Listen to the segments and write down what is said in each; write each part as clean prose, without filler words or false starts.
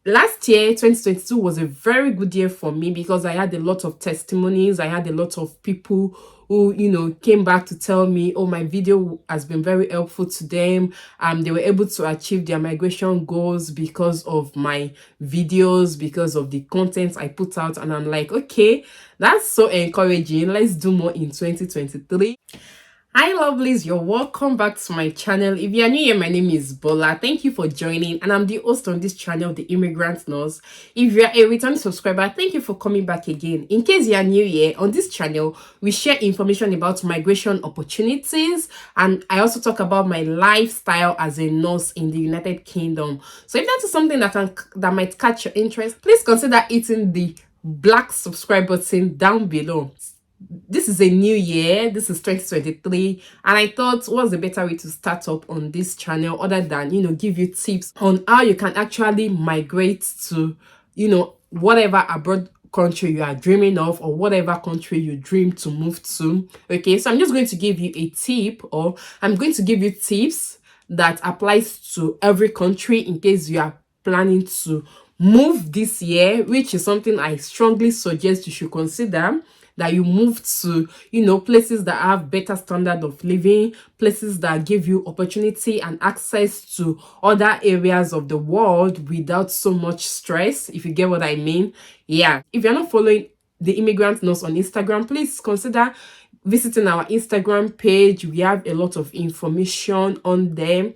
last year 2022 was a very good year for me because I had a lot of testimonies. I had a lot of people who came back to tell me, oh, my video has been very helpful to them. They were able to achieve their migration goals because of my videos, because of the content I put out. And I'm like, okay, that's so encouraging. Let's do more in 2023. Hi lovelies, you're welcome back to my channel. If you are new here, my name is Bola. Thank you for joining, and I'm the host on this channel, The Immigrant Nurse. If you are a return subscriber, thank you for coming back again. In case you are new here, on this channel we share information about migration opportunities, and I also talk about my lifestyle as a nurse in the United Kingdom. So if that is something that might catch your interest, please consider hitting the black subscribe button down below. This is a new year. This is 2023, and I thought, what's a better way to start up on this channel other than give you tips on how you can actually migrate to whatever abroad country you are dreaming of, or whatever country you dream to move to. Okay, so I'm just going to give you a tip, or I'm going to give you tips that applies to every country in case you are planning to move this year, which is something I strongly suggest you should consider, that you move to places that have better standard of living, places that give you opportunity and access to other areas of the world without so much stress, if you get what I mean. Yeah, if you're not following The Immigrant Nurse on Instagram, please consider visiting our Instagram page. We have a lot of information on them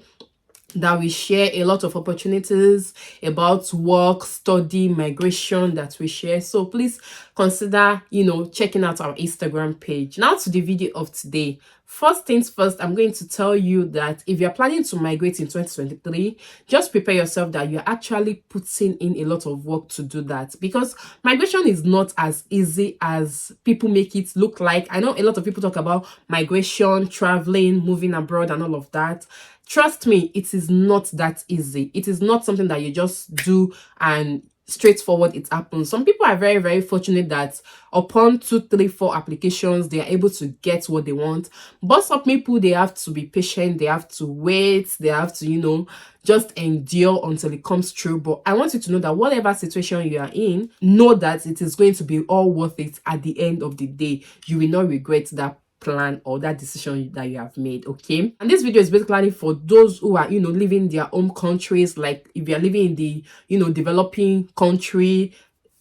that we share, a lot of opportunities about work, study, migration that we share. So please consider checking out our Instagram page. Now to the video of today. First things first, I'm going to tell you that if you're planning to migrate in 2023, just prepare yourself that you're actually putting in a lot of work to do that, because migration is not as easy as people make it look like. I know a lot of people talk about migration, traveling, moving abroad and all of that. Trust me, it is not that easy. It is not something that you just do and straightforward it happens. Some people are very, very fortunate that upon 2, 3, 4 applications they are able to get what they want. But some people, they have to be patient, they have to wait, they have to just endure until it comes true. But I want you to know that whatever situation you are in, know that it is going to be all worth it at the end of the day. You will not regret that plan or that decision that you have made. Okay, and this video is basically for those who are living in their home countries. Like if you're living in the developing country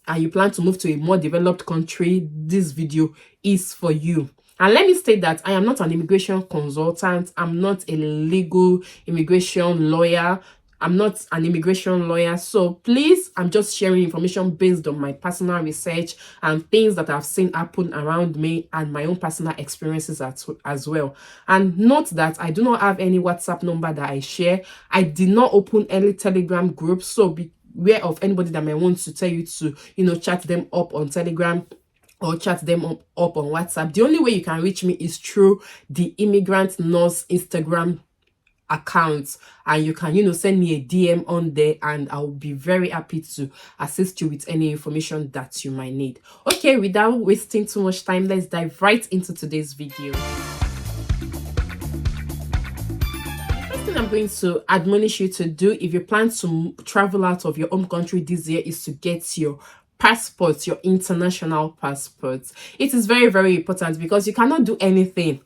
and you plan to move to a more developed country, this video is for you. And let me state that I am not an immigration consultant. I'm not a legal immigration lawyer. I'm not an immigration lawyer. So please, I'm just sharing information based on my personal research and things that I've seen happen around me and my own personal experiences as well. And note that I do not have any WhatsApp number that I share. I did not open any Telegram group. So beware of anybody that may want to tell you to, chat them up on Telegram or chat them up on WhatsApp. The only way you can reach me is through the Immigrant Nurse Instagram accounts, and you can send me a DM on there, and I'll be very happy to assist you with any information that you might need. Okay, without wasting too much time, let's dive right into today's video. First thing I'm going to admonish you to do if you plan to travel out of your home country this year is to get your passport, your international passport. It is very, very important because you cannot do anything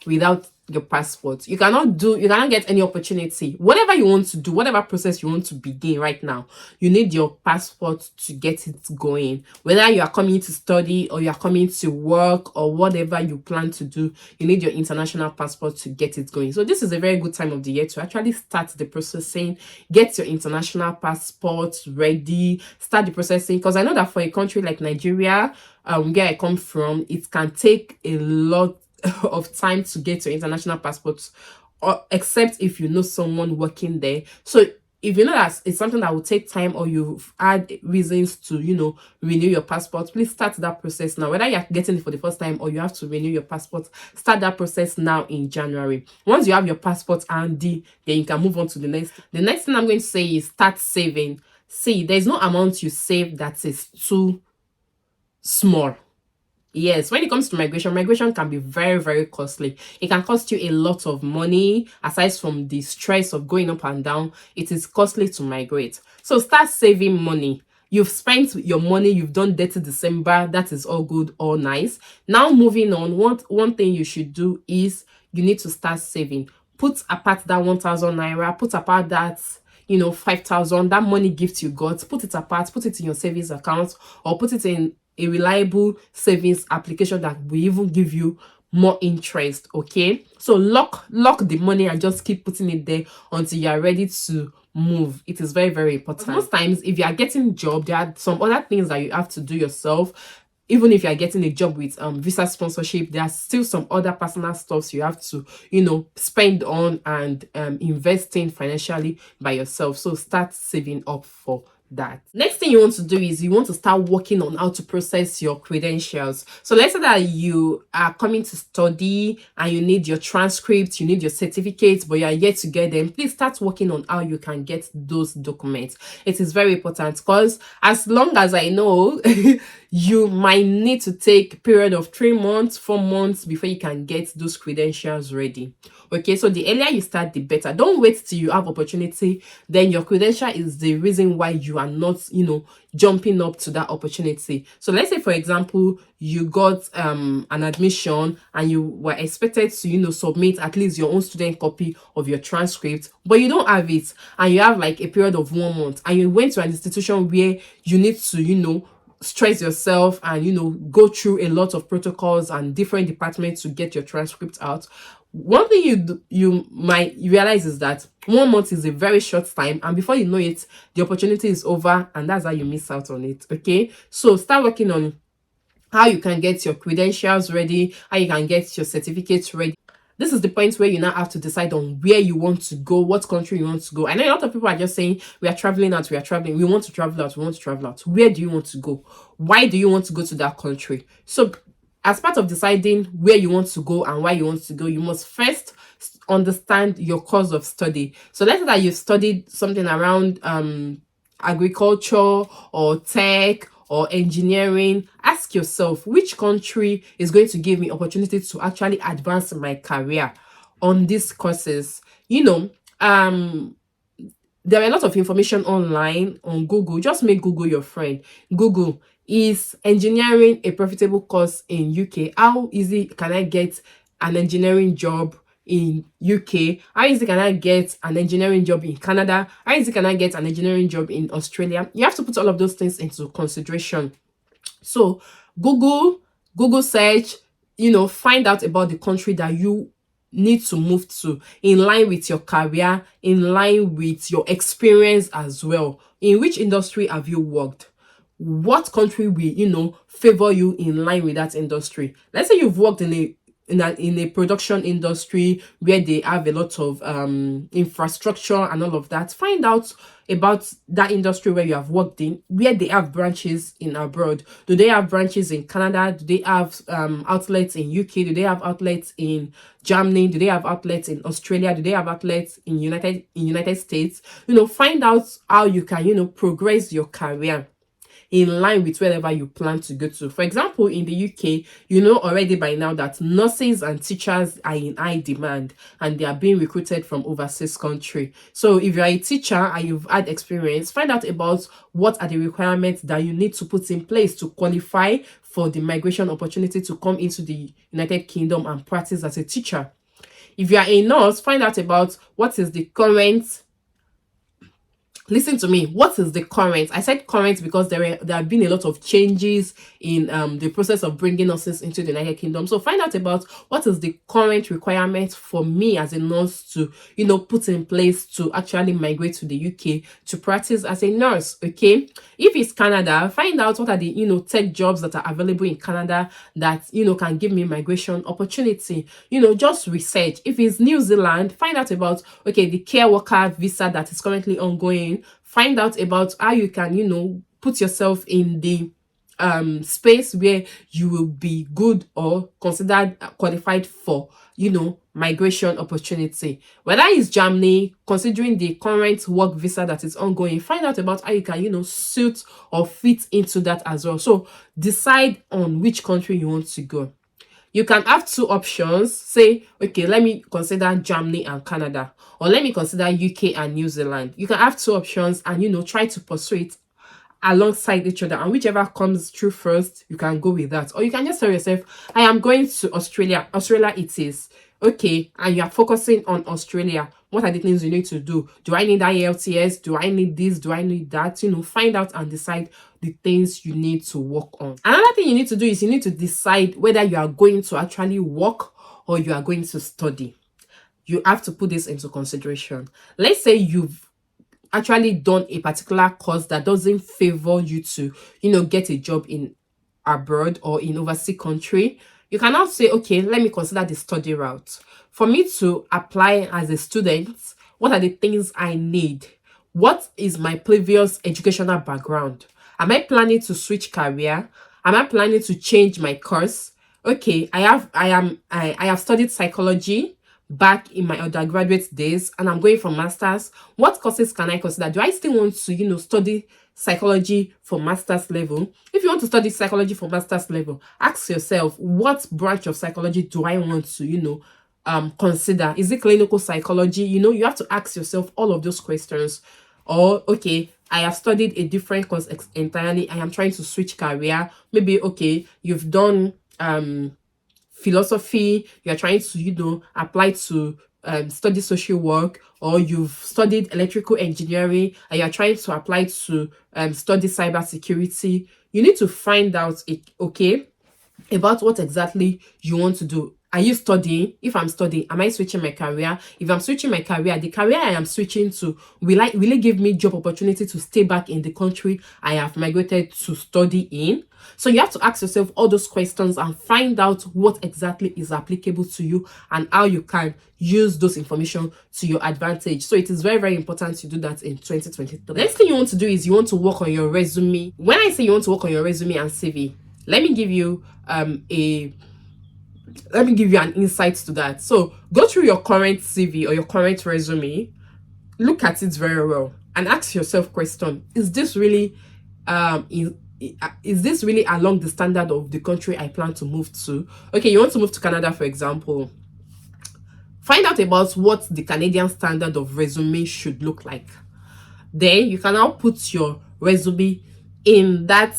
without your passport. You cannot get any opportunity. Whatever you want to do, whatever process you want to begin right now, you need your passport to get it going. Whether you are coming to study or you are coming to work or whatever you plan to do, you need your international passport to get it going. So this is a very good time of the year to actually start the processing. Get your international passport ready, start the processing, because I know that for a country like Nigeria, where I come from, it can take a lot of time to get your international passport, or except if you know someone working there. So if you know that it's something that will take time, or you've had reasons to renew your passport, please start that process now. Whether you're getting it for the first time or you have to renew your passport, start that process now in January. Once you have your passport handy, then you can move on to the next thing I'm going to say is start saving. See, there's no amount you save that is too small. Yes, when it comes to migration, migration can be very, very costly. It can cost you a lot of money. Aside from the stress of going up and down, it is costly to migrate. So start saving money. You've spent your money, you've done dirty December, that is all good, all nice. Now moving on, one thing you should do is you need to start saving. Put apart that 1,000 naira, put apart that 5,000, that money gift you got, put it apart, put it in your savings account, or put it in a reliable savings application that will even give you more interest. Okay, so lock the money and just keep putting it there until you are ready to move. It is very, very important. Most times, if you are getting job, there are some other things that you have to do yourself. Even if you are getting a job with visa sponsorship, there are still some other personal stuffs you have to spend on and invest in financially by yourself. So start saving up for that. Next thing you want to do is you want to start working on how to process your credentials. So let's say that you are coming to study and you need your transcripts, you need your certificates, but you are yet to get them. Please start working on how you can get those documents. It is very important because as long as I know, you might need to take a period of 3 months, 4 months before you can get those credentials ready. Okay, so the earlier you start, the better. Don't wait till you have opportunity. Then your credential is the reason why you are not, jumping up to that opportunity. So let's say, for example, you got an admission and you were expected to, submit at least your own student copy of your transcript, but you don't have it, and you have like a period of 1 month, and you went to an institution where you need to, stress yourself and go through a lot of protocols and different departments to get your transcript out. One thing you might realize is that 1 month is a very short time, and before you know it, the opportunity is over, and that's how you miss out on it. Okay, so start working on how you can get your credentials ready, how you can get your certificates ready. This is the point where you now have to decide on where you want to go, what country you want to go. I know a lot of people are just saying, we are traveling out, we want to travel out, we want to travel out. Where do you want to go? Why do you want to go to that country? So as part of deciding where you want to go and why you want to go, you must first understand your course of study. So let's say that you've studied something around agriculture or tech or engineering. Ask yourself, which country is going to give me opportunity to actually advance my career on these courses? There are a lot of information online on Google. Just make Google your friend. Google, is engineering a profitable course in UK? How easy can I get an engineering job in UK? How easy can I get an engineering job in Canada? How easy can I get an engineering job in Australia? You have to put all of those things into consideration. So Google search, find out about the country that you need to move to in line with your career, in line with your experience as well. In which industry have you worked? What country will favor you in line with that industry? Let's say you've worked in a production industry where they have a lot of infrastructure and all of that. Find out about that industry where you have worked in, where they have branches in abroad. Do they have branches in Canada? Do they have outlets in UK? Do they have outlets in Germany? Do they have outlets in Australia? Do they have outlets in United States? Find out how you can progress your career in line with wherever you plan to go to. For example, in the UK, you know already by now that nurses and teachers are in high demand and they are being recruited from overseas country. So if you're a teacher and you've had experience, find out about what are the requirements that you need to put in place to qualify for the migration opportunity to come into the United Kingdom and practice as a teacher. If you are a nurse, find out about what is the current. Listen to me. What is the current? I said current because there have been a lot of changes in the process of bringing nurses into the United Kingdom. So find out about what is the current requirement for me as a nurse to put in place to actually migrate to the UK to practice as a nurse. Okay, if it's Canada, find out what are the tech jobs that are available in Canada that can give me migration opportunity. Just research. If it's New Zealand, find out about the care worker visa that is currently ongoing. Find out about how you can put yourself in the space where you will be good or considered qualified for, migration opportunity. Whether it's Germany, considering the current work visa that is ongoing, find out about how you can, suit or fit into that as well. So decide on which country you want to go. You can have two options. Say, okay, let me consider Germany and Canada, or let me consider UK and New Zealand. You can have two options and, try to pursue it alongside each other, and whichever comes through first, you can go with that. Or you can just tell yourself, I am going to Australia it is. Okay, and you are focusing on Australia. What are the things you need to do? Do I need IELTS? Do I need this? Do I need that? Find out and decide the things you need to work on. Another thing you need to do is you need to decide whether you are going to actually work or you are going to study. You have to put this into consideration. Let's say you've actually done a particular course that doesn't favor you to, get a job in abroad or in overseas country. You can now say, okay, let me consider the study route. For me to apply as a student, what are the things I need? What is my previous educational background? Am I planning to switch career? Am I planning to change my course? Okay, I have studied psychology back in my undergraduate days, and I'm going for masters. What courses can I consider? Do I still want to, study psychology for master's level? If you want to study psychology for master's level, ask yourself, what branch of psychology do I want to, consider? Is it clinical psychology? You have to ask yourself all of those questions. Or, okay, I have studied a different course entirely. I am trying to switch career. Maybe, okay, you've done philosophy, you're trying to, apply to study social work, or you've studied electrical engineering and you're trying to apply to study cybersecurity. You need to find out, okay, about what exactly you want to do. Are you studying? If I'm studying, am I switching my career? If I'm switching my career, the career I am switching to, will it give me job opportunity to stay back in the country I have migrated to study in? So you have to ask yourself all those questions and find out what exactly is applicable to you and how you can use those information to your advantage. So it is very, very important to do that in 2023. The next thing you want to do is you want to work on your resume. When I say you want to work on your resume and CV, let me give you an insight to that. So go through your current CV or your current resume, look at it very well, and ask yourself question: Is this really along the standard of the country I plan to move to? Okay, you want to move to Canada, for example. Find out about what the Canadian standard of resume should look like. Then you can now put your resume in that,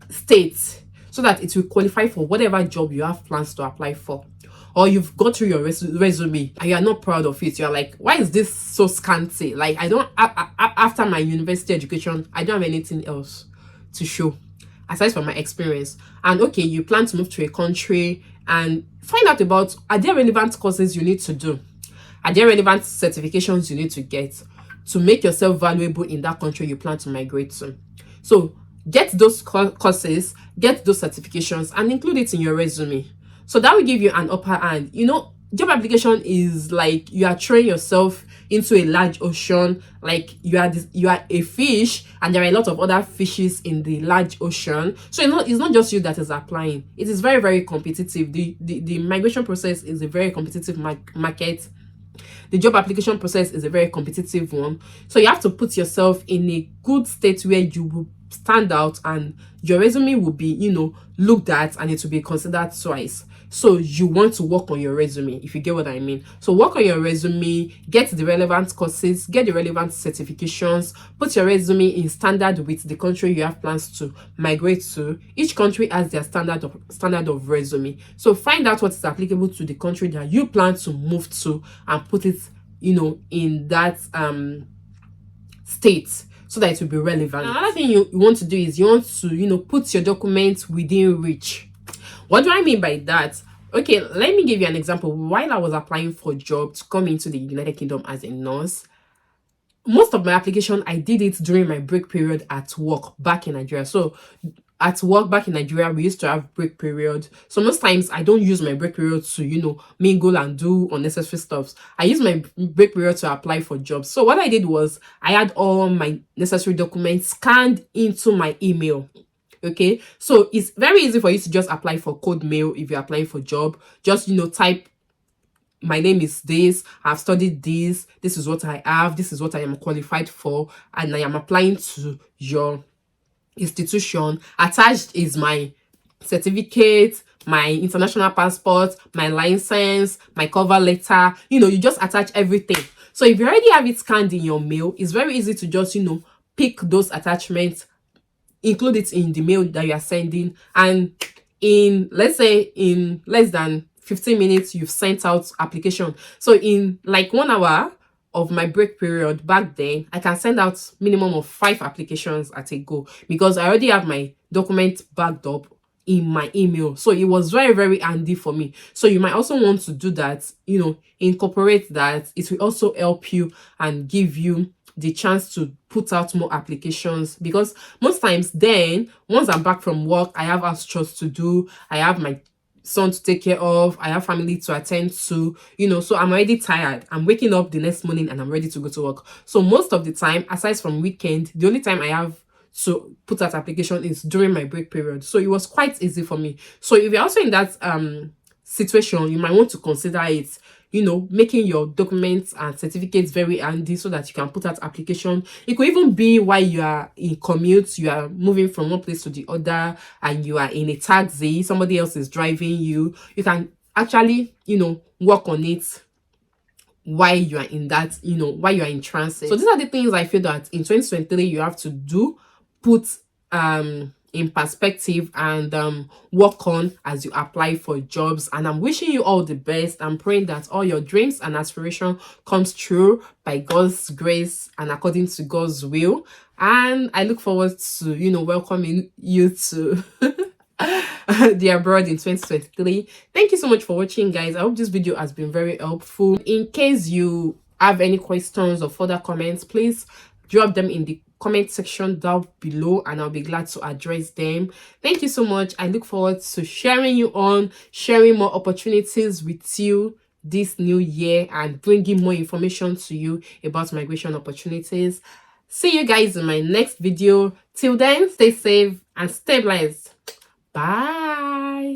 state, so that it will qualify for whatever job you have plans to apply for. Or you've got through your resume and you are not proud of it. You're like, why is this so scanty? Like, after my university education, I don't have anything else to show aside from my experience. And okay, you plan to move to a country, and find out about, are there relevant courses you need to do? Are there relevant certifications you need to get to make yourself valuable in that country you plan to migrate to? So get those courses, get those certifications, and include it in your resume. So that will give you an upper hand. Job application is like you are throwing yourself into a large ocean. Like you are a fish, and there are a lot of other fishes in the large ocean. So it's not just you that is applying. It is very, very competitive. The migration process is a very competitive market. The job application process is a very competitive one. So you have to put yourself in a good state where you will stand out and your resume will be, looked at, and it will be considered twice. So you want to work on your resume, if you get what I mean. So work on your resume, get the relevant courses, get the relevant certifications, put your resume in standard with the country you have plans to migrate to. Each country has their standard of resume. So find out what is applicable to the country that you plan to move to and put it, in that state, so that it will be relevant. Another thing you want to do is you want to, put your documents within reach. What do I mean by that? Okay, let me give you an example. While I was applying for a job to come into the United Kingdom as a nurse, most of my application, I did it during my break period at work back in Nigeria. So at work back in Nigeria, we used to have break period. So most times I don't use my break period to, mingle and do unnecessary stuff. I use my break period to apply for jobs. So what I did was I had all my necessary documents scanned into my email. Okay, so it's very easy for you to just apply for code mail. If you're applying for job, just type, my name is this, I've studied this is what I have, this is what I am qualified for, and I am applying to your institution. Attached is my certificate, my international passport, my license, my cover letter. You just attach everything. So if you already have it scanned in your mail, it's very easy to just pick those attachments, include it in the mail that you are sending, and in, let's say, in less than 15 minutes you've sent out application. So in like 1 hour of my break period back then, I can send out minimum of 5 applications at a go, because I already have my document backed up in my email. So it was very, very handy for me. So you might also want to do that, incorporate that. It will also help you and give you the chance to put out more applications, because most times then, once I'm back from work, I have house chores to do, I have my son to take care of, I have family to attend to, so I'm already tired. I'm waking up the next morning and I'm ready to go to work. So most of the time, aside from weekend, the only time I have to put out application is during my break period. So it was quite easy for me. So if you're also in that situation, you might want to consider it, making your documents and certificates very handy so that you can put out application. It could even be while you are in commute, you are moving from one place to the other, and you are in a taxi, somebody else is driving you. You can actually, work on it while you are in that, while you are in transit. So these are the things I feel that in 2023 you have to do, put in perspective, and work on as you apply for jobs. And I'm wishing you all the best. I'm praying that all your dreams and aspiration comes true by God's grace and according to God's will. And I look forward to welcoming you to the abroad in 2023. Thank you so much for watching, guys. I hope this video has been very helpful. In case you have any questions or further comments, please drop them in the comment section down below and I'll be glad to address them. Thank you so much. I look forward to sharing more opportunities with you this new year and bringing more information to you about migration opportunities. See you guys in my next video. Till then, stay safe and stay blessed. Bye.